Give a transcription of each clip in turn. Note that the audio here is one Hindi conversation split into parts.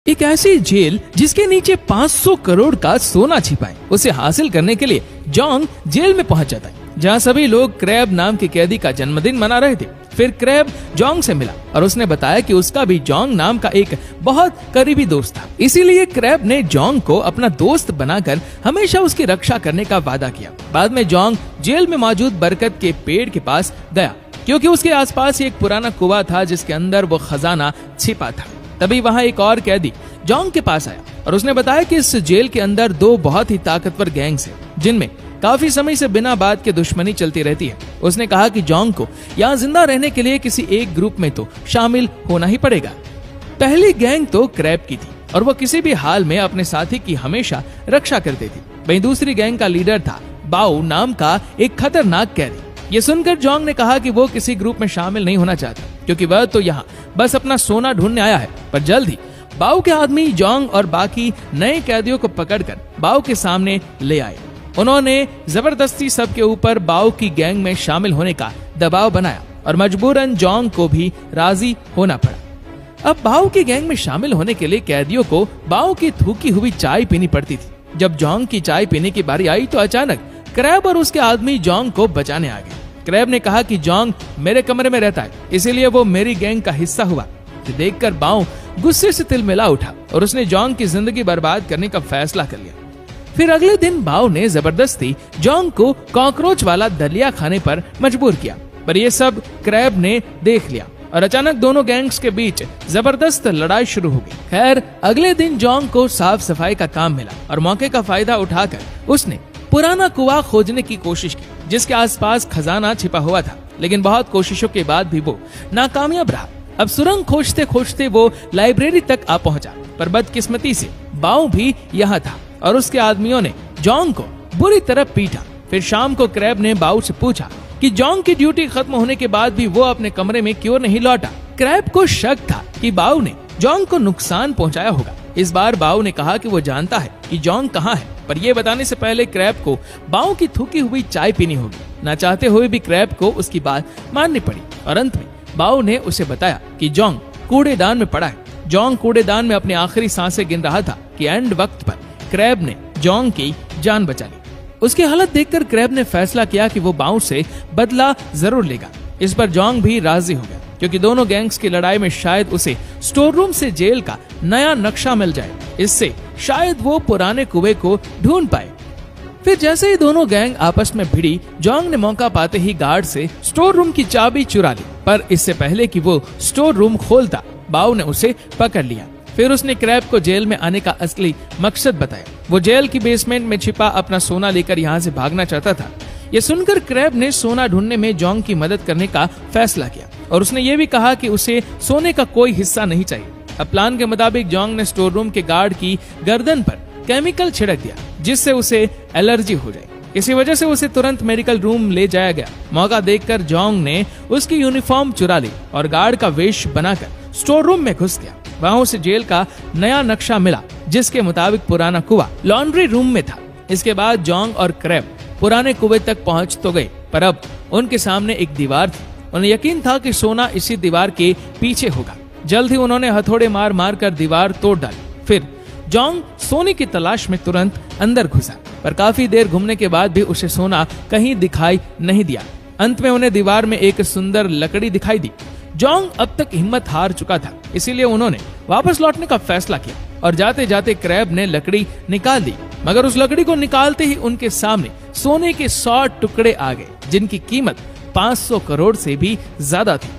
एक ऐसी जेल जिसके नीचे 500 करोड़ का सोना छिपा है, उसे हासिल करने के लिए जोंग जेल में पहुंच जाता है, जहां सभी लोग क्रैब नाम के कैदी का जन्मदिन मना रहे थे। फिर क्रैब जोंग से मिला और उसने बताया कि उसका भी जोंग नाम का एक बहुत करीबी दोस्त था। इसीलिए क्रैब ने जोंग को अपना दोस्त बनाकर हमेशा उसकी रक्षा करने का वादा किया। बाद में जोंग जेल में मौजूद बरगद के पेड़ के पास गया, क्योंकि उसके आसपास एक पुराना कुआं था जिसके अंदर वो खजाना छिपा था। तभी वहाँ एक और कैदी जोंग के पास आया और उसने बताया कि इस जेल के अंदर 2 बहुत ही ताकतवर गैंग्स हैं, जिनमें काफी समय से बिना बात के दुश्मनी चलती रहती है। उसने कहा कि जोंग को यहाँ जिंदा रहने के लिए किसी एक ग्रुप में तो शामिल होना ही पड़ेगा। पहली गैंग तो क्रैब की थी और वो किसी भी हाल में अपने साथी की हमेशा रक्षा करती थी। वहीं दूसरी गैंग का लीडर था बाओ नाम का एक खतरनाक कैदी। ये सुनकर जोंग ने कहा कि वो किसी ग्रुप में शामिल नहीं होना चाहता, क्योंकि वह तो यहाँ बस अपना सोना ढूंढने आया है। पर जल्द ही बाओ के आदमी जोंग और बाकी नए कैदियों को पकड़कर बाओ के सामने ले आए। उन्होंने जबरदस्ती सबके ऊपर बाओ की गैंग में शामिल होने का दबाव बनाया और मजबूरन जोंग को भी राजी होना पड़ा। अब बाओ की गैंग में शामिल होने के लिए कैदियों को बाओ की थूकी हुई चाय पीनी पड़ती थी। जब जोंग की चाय पीने की बारी आई तो अचानक क्रैब और उसके आदमी जोंग को बचाने आ गए। क्रैब ने कहा कि जोंग मेरे कमरे में रहता है, इसीलिए वो मेरी गैंग का हिस्सा हुआ। देखकर बाओ गुस्से से तिलमिला उठा और उसने जोंग की जिंदगी बर्बाद करने का फैसला कर लिया। फिर अगले दिन बाओ ने जबरदस्ती जोंग को कॉकरोच वाला दलिया खाने पर मजबूर किया, पर यह सब क्रैब ने देख लिया और अचानक दोनों गैंग्स के बीच जबरदस्त लड़ाई शुरू हो गई। खैर अगले दिन जोंग को साफ सफाई का काम मिला और मौके का फायदा उठाकर उसने पुराना कुआं खोजने की कोशिश की, जिसके आसपास खजाना छिपा हुआ था। लेकिन बहुत कोशिशों के बाद भी वो नाकामयाब रहा। अब सुरंग खोजते खोजते वो लाइब्रेरी तक आ पहुंचा, पर बदकिस्मती से बाओ भी यहाँ था और उसके आदमियों ने जोंग को बुरी तरह पीटा। फिर शाम को क्रैब ने बाओ से पूछा कि जोंग की ड्यूटी खत्म होने के बाद भी वो अपने कमरे में क्यों नहीं लौटा। क्रैब को शक था कि बाओ ने जोंग को नुकसान पहुंचाया होगा। इस बार बाओ ने कहा कि वो जानता है कि जोंग कहाँ है, पर यह बताने से पहले क्रैब को बाओ की थूकी हुई चाय पीनी होगी। न चाहते हुए भी क्रैब को उसकी बात माननी पड़ी और अंत में बाओ ने उसे बताया कि जोंग कूड़ेदान में पड़ा है। जोंग कूड़ेदान में अपनी आखिरी सांसें गिन रहा था कि एंड वक्त पर क्रैब ने जोंग की जान बचा ली। उसकी हालत देखकर क्रैब ने फैसला किया कि वो बाओ से बदला जरूर लेगा। इस पर जोंग भी राजी हो गया, क्योंकि दोनों गैंग्स की लड़ाई में शायद उसे स्टोर रूम से जेल का नया नक्शा मिल जाए। इससे शायद वो पुराने कुएं को ढूंढ पाए। फिर जैसे ही दोनों गैंग आपस में भिड़ी, जोंग ने मौका पाते ही गार्ड से स्टोर रूम की चाबी चुरा ली, पर इससे पहले कि वो स्टोर रूम खोलता बाओ ने उसे पकड़ लिया। फिर उसने क्रैब को जेल में आने का असली मकसद बताया। वो जेल की बेसमेंट में छिपा अपना सोना लेकर यहाँ से भागना चाहता था। ये सुनकर क्रैब ने सोना ढूंढने में जोंग की मदद करने का फैसला किया और उसने ये भी कहा कि उसे सोने का कोई हिस्सा नहीं चाहिए। अब प्लान के मुताबिक जोंग ने स्टोर रूम के गार्ड की गर्दन पर केमिकल छिड़क दिया, जिससे उसे एलर्जी हो जाए। इसी वजह से उसे तुरंत मेडिकल रूम ले जाया गया। मौका देखकर जोंग ने उसकी यूनिफॉर्म चुरा ली और गार्ड का वेश बनाकर स्टोर रूम में घुस गया। वहां उसे जेल का नया नक्शा मिला, जिसके मुताबिक पुराना कुआं लॉन्ड्री रूम में था। इसके बाद जोंग और क्रैब पुराने कुएं तक पहुंच तो गए, पर अब उनके सामने एक दीवार थी। उन्हें यकीन था कि सोना इसी दीवार के पीछे होगा। जल्द ही उन्होंने हथौड़े मार मार कर दीवार तोड़ डाली। फिर जोंग सोने की तलाश में तुरंत अंदर घुसा, पर काफी देर घूमने के बाद भी उसे सोना कहीं दिखाई नहीं दिया। अंत में उन्हें दीवार में एक सुंदर लकड़ी दिखाई दी। जोंग अब तक हिम्मत हार चुका था, इसीलिए उन्होंने वापस लौटने का फैसला किया और जाते जाते क्रैब ने लकड़ी निकाल दी। मगर उस लकड़ी को निकालते ही उनके सामने सोने के 100 टुकड़े आ गए, जिनकी कीमत 500 करोड़ से भी ज्यादा थी।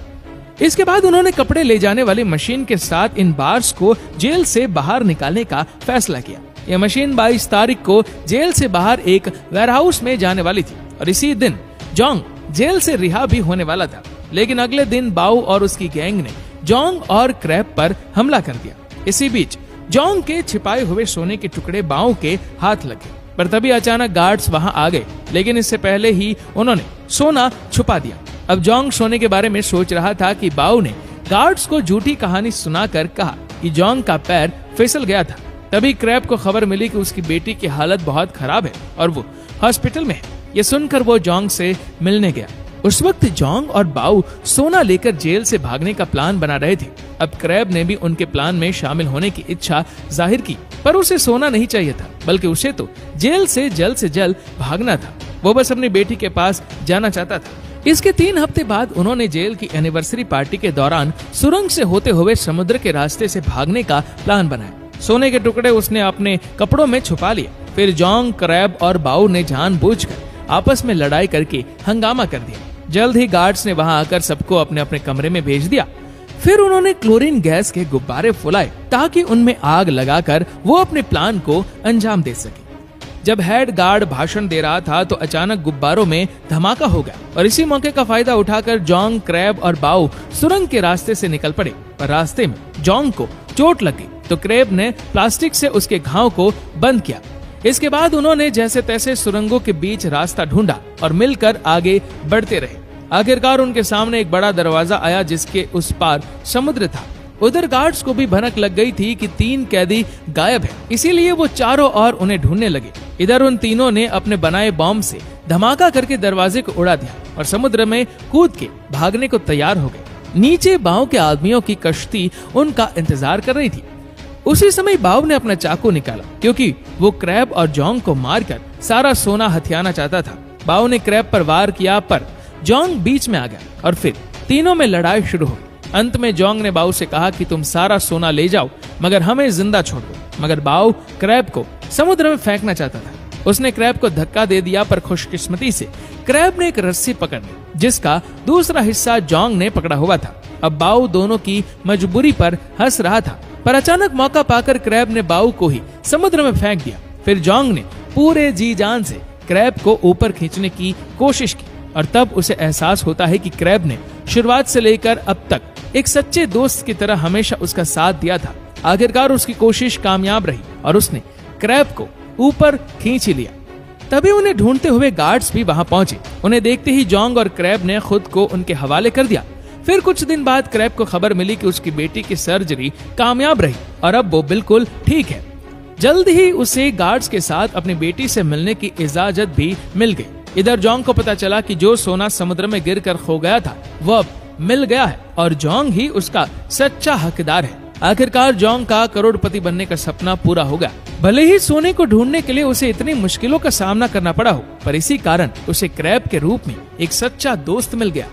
इसके बाद उन्होंने कपड़े ले जाने वाली मशीन के साथ इन बार्स को जेल से बाहर निकालने का फैसला किया। यह मशीन 22 तारीख को जेल से बाहर एक वेयरहाउस में जाने वाली थी और इसी दिन जोंग जेल से रिहा भी होने वाला था। लेकिन अगले दिन बाओ और उसकी गैंग ने जोंग और क्रैब पर हमला कर दिया। इसी बीच जोंग के छिपाए हुए सोने के टुकड़े बाओ के हाथ लगे, पर तभी अचानक गार्ड्स वहां आ गए। लेकिन इससे पहले ही उन्होंने सोना छुपा दिया। अब जोंग सोने के बारे में सोच रहा था कि बाओ ने गार्ड्स को झूठी कहानी सुनाकर कहा कि जोंग का पैर फिसल गया था। तभी क्रैब को खबर मिली कि उसकी बेटी की हालत बहुत खराब है और वो हॉस्पिटल में है। ये सुनकर वो जोंग से मिलने गया। उस वक्त जोंग और बाओ सोना लेकर जेल से भागने का प्लान बना रहे थे अब क्रैब ने भी उनके प्लान में शामिल होने की इच्छा जाहिर की, पर उसे सोना नहीं चाहिए था, बल्कि उसे तो जेल से जल्द भागना था। वो बस अपनी बेटी के पास जाना चाहता था। इसके 3 हफ्ते बाद उन्होंने जेल की एनिवर्सरी पार्टी के दौरान सुरंग से होते हुए समुद्र के रास्ते से भागने का प्लान बनाया। सोने के टुकड़े उसने अपने कपड़ों में छुपा लिए। फिर जोंग, क्रैब और बाउ ने जानबूझकर आपस में लड़ाई करके हंगामा कर दिया। जल्द ही गार्ड्स ने वहां आकर सबको अपने अपने कमरे में भेज दिया। फिर उन्होंने क्लोरीन गैस के गुब्बारे फुलाए ताकि उनमें आग लगाकर वो अपने प्लान को अंजाम दे सके। जब हेड गार्ड भाषण दे रहा था तो अचानक गुब्बारों में धमाका हो गया और इसी मौके का फायदा उठाकर जोंग, क्रैब और बाउ सुरंग के रास्ते से निकल पड़े। पर रास्ते में जोंग को चोट लग गई तो क्रैब ने प्लास्टिक से उसके घाव को बंद किया। इसके बाद उन्होंने जैसे तैसे सुरंगों के बीच रास्ता ढूंढा और मिलकर आगे बढ़ते रहे। आखिरकार उनके सामने एक बड़ा दरवाजा आया जिसके उस पार समुद्र था। उधर गार्ड्स को भी भनक लग गई थी कि 3 कैदी गायब हैं, इसीलिए वो चारों ओर उन्हें ढूंढने लगे। इधर उन तीनों ने अपने बनाए बॉम्ब से धमाका करके दरवाजे को उड़ा दिया और समुद्र में कूद के भागने को तैयार हो गए। नीचे बाव के आदमियों की कश्ती उनका इंतजार कर रही थी। उसी समय बाव ने अपना चाकू निकाला क्योंकि वो क्रैब और जोंग को मारकर सारा सोना हथियाना चाहता था। बाव ने क्रैब पर वार किया पर जोंग बीच में आ गया और फिर तीनों में लड़ाई शुरू हो गई। अंत में जोंग ने बाव से कहा कि तुम सारा सोना ले जाओ मगर हमें जिंदा छोड़ दो। मगर बाव क्रैब को समुद्र में फेंकना चाहता था। उसने क्रैब को धक्का दे दिया पर खुशकिस्मती से क्रैब ने एक रस्सी पकड़ ली जिसका दूसरा हिस्सा जोंग ने पकड़ा हुआ था। अब बाव दोनों की मजबूरी पर हंस रहा था, पर अचानक मौका पाकर क्रैब ने बाव को ही समुद्र में फेंक दिया। फिर जोंग ने पूरे जी जान से क्रैब को ऊपर खींचने की कोशिश की और तब उसे एहसास होता है कि क्रैब ने शुरुआत से लेकर अब तक एक सच्चे दोस्त की तरह हमेशा उसका साथ दिया था। आखिरकार उसकी कोशिश कामयाब रही और उसने क्रैब को ऊपर खींच ही लिया। तभी उन्हें ढूंढते हुए गार्ड्स भी वहां पहुंचे। उन्हें देखते ही जोंग और क्रैब ने खुद को उनके हवाले कर दिया। फिर कुछ दिन बाद क्रैब को खबर मिली कि उसकी बेटी की सर्जरी कामयाब रही और अब वो बिल्कुल ठीक है। जल्द ही उसे गार्ड्स के साथ अपनी बेटी से मिलने की इजाजत भी मिल गई। इधर जोंग को पता चला कि जो सोना समुद्र में गिरकर खो गया था वो अब मिल गया है और जोंग ही उसका सच्चा हकदार है। आखिरकार जोंग का करोड़पति बनने का सपना पूरा हो गया। भले ही सोने को ढूंढने के लिए उसे इतनी मुश्किलों का सामना करना पड़ा हो, पर इसी कारण उसे क्रैब के रूप में एक सच्चा दोस्त मिल गया।